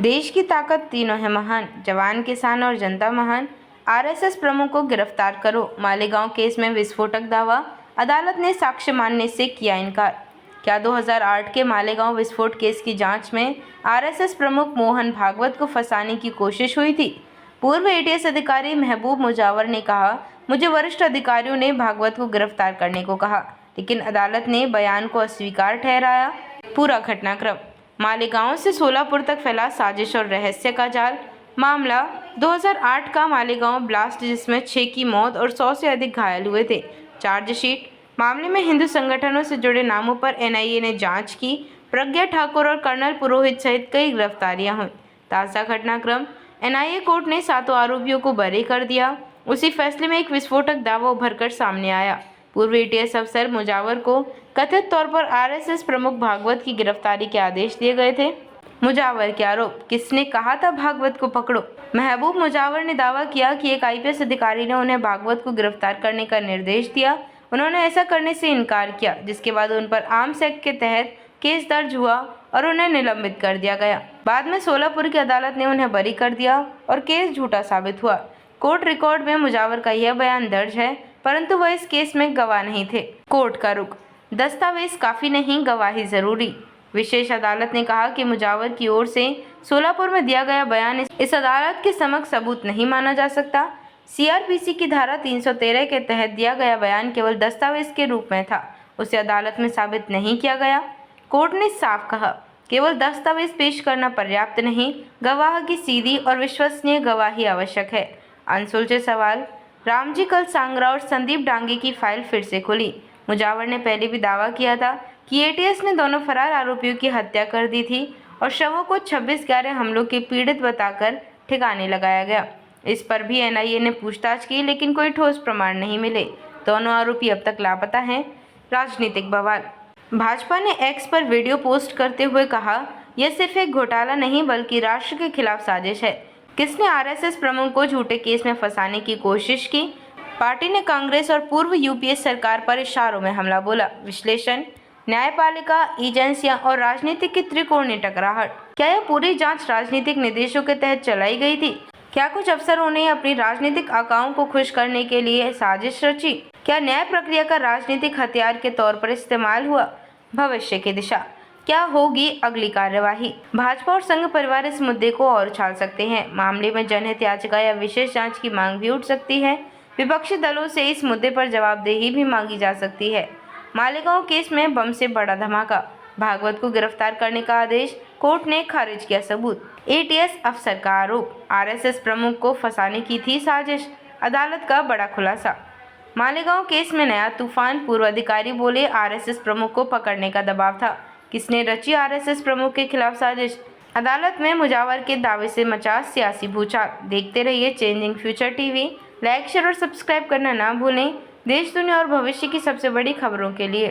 देश की ताकत तीनों है महान, जवान किसान और जनता महान। आरएसएस प्रमुख को गिरफ्तार करो, मालेगांव केस में विस्फोटक दावा, अदालत ने साक्ष्य मानने से किया इनकार। क्या 2008 के मालेगांव विस्फोट केस की जांच में आरएसएस प्रमुख मोहन भागवत को फंसाने की कोशिश हुई थी? पूर्व एटीएस अधिकारी महबूब मुजावर ने कहा, मुझे वरिष्ठ अधिकारियों ने भागवत को गिरफ्तार करने को कहा, लेकिन अदालत ने बयान को अस्वीकार ठहराया। पूरा घटनाक्रम। मालेगांव से सोलापुर तक फैला साजिश और रहस्य का जाल। मामला 2008 का मालेगांव ब्लास्ट, जिसमें 6 की मौत और 100 से अधिक घायल हुए थे। चार्जशीट। मामले में हिंदू संगठनों से जुड़े नामों पर एनआईए ने जांच की। प्रज्ञा ठाकुर और कर्नल पुरोहित सहित कई गिरफ्तारियां हुई। ताज़ा घटनाक्रम। एनआईए कोर्ट ने 7 आरोपियों को बरी कर दिया। उसी फैसले में एक विस्फोटक दावा उभरकर सामने आया। पूर्व एटीएस अफसर मुजावर को कथित तौर पर आरएसएस प्रमुख भागवत की गिरफ्तारी के आदेश दिए गए थे। मुजावर के आरोप। किसने कहा था भागवत को पकड़ो? महबूब मुजावर ने दावा किया कि एक आईपीएस अधिकारी ने उन्हें भागवत को गिरफ्तार करने का निर्देश दिया। उन्होंने ऐसा करने से इनकार किया, जिसके बाद उन पर आर्म्स एक्ट के तहत केस दर्ज हुआ और उन्हें निलंबित कर दिया गया। बाद में सोलापुर की अदालत ने उन्हें बरी कर दिया और केस झूठा साबित हुआ। कोर्ट रिकॉर्ड में मुजावर का यह बयान दर्ज है, परंतु वह इस केस में गवाह नहीं थे। कोर्ट का रुख। दस्तावेज काफी नहीं, गवाही जरूरी। विशेष अदालत ने कहा कि मुजावर की ओर से सोलापुर में दिया गया बयान इस अदालत के समक्ष सबूत नहीं माना जा सकता। सीआरपीसी की धारा 313 के तहत दिया गया बयान केवल दस्तावेज के रूप में था, उसे अदालत में साबित नहीं किया गया। कोर्ट ने साफ कहा, केवल दस्तावेज पेश करना पर्याप्त नहीं, गवाह की सीधी और विश्वसनीय गवाही आवश्यक है। अनसुलझे सवाल। रामजी कल सांगरा और संदीप डांगे की फाइल फिर से खुली। मुजावर ने पहले भी दावा किया था कि एटीएस ने दोनों फरार आरोपियों की हत्या कर दी थी और शवों को 26/11 हमलों के पीड़ित बताकर ठिकाने लगाया गया। इस पर भी एनआईए ने पूछताछ की, लेकिन कोई ठोस प्रमाण नहीं मिले। दोनों आरोपी अब तक लापता हैं। राजनीतिक बवाल। भाजपा ने एक्स पर वीडियो पोस्ट करते हुए कहा, यह सिर्फ एक घोटाला नहीं बल्कि राष्ट्र के खिलाफ साजिश है। किसने आरएसएस प्रमुख को झूठे केस में फंसाने की कोशिश की? पार्टी ने कांग्रेस और पूर्व यूपीए सरकार पर इशारों में हमला बोला। विश्लेषण। न्यायपालिका, एजेंसियां और राजनीतिक की त्रिकोणीय टकराहट। क्या यह पूरी जांच राजनीतिक निर्देशों के तहत चलाई गई थी? क्या कुछ अफसरों ने अपनी राजनीतिक आकाओं को खुश करने के लिए साजिश रची? क्या न्याय प्रक्रिया का राजनीतिक हथियार के तौर पर इस्तेमाल हुआ? भविष्य की दिशा। क्या होगी अगली कार्यवाही? भाजपा और संघ परिवार इस मुद्दे को और उछाल सकते हैं। मामले में जनहित याचिका या विशेष जांच की मांग भी उठ सकती है। विपक्षी दलों से इस मुद्दे पर जवाबदेही भी मांगी जा सकती है। मालेगांव केस में बम से बड़ा धमाका, भागवत को गिरफ्तार करने का आदेश, कोर्ट ने खारिज किया सबूत। एटीएस अफसर का आरोप, आरएसएस प्रमुख को फंसाने की थी साजिश, अदालत का बड़ा खुलासा। मालेगांव केस में नया तूफान, पूर्व अधिकारी बोले आरएसएस प्रमुख को पकड़ने का दबाव था। किसने रची आरएसएस प्रमुख के खिलाफ साजिश? अदालत में मुजावर के दावे से मचा सियासी भूचाल। देखते रहिए changing future TV. Like, share और सब्सक्राइब करना ना भूलें। देश, दुनिया और भविष्य की सबसे बड़ी खबरों के लिए।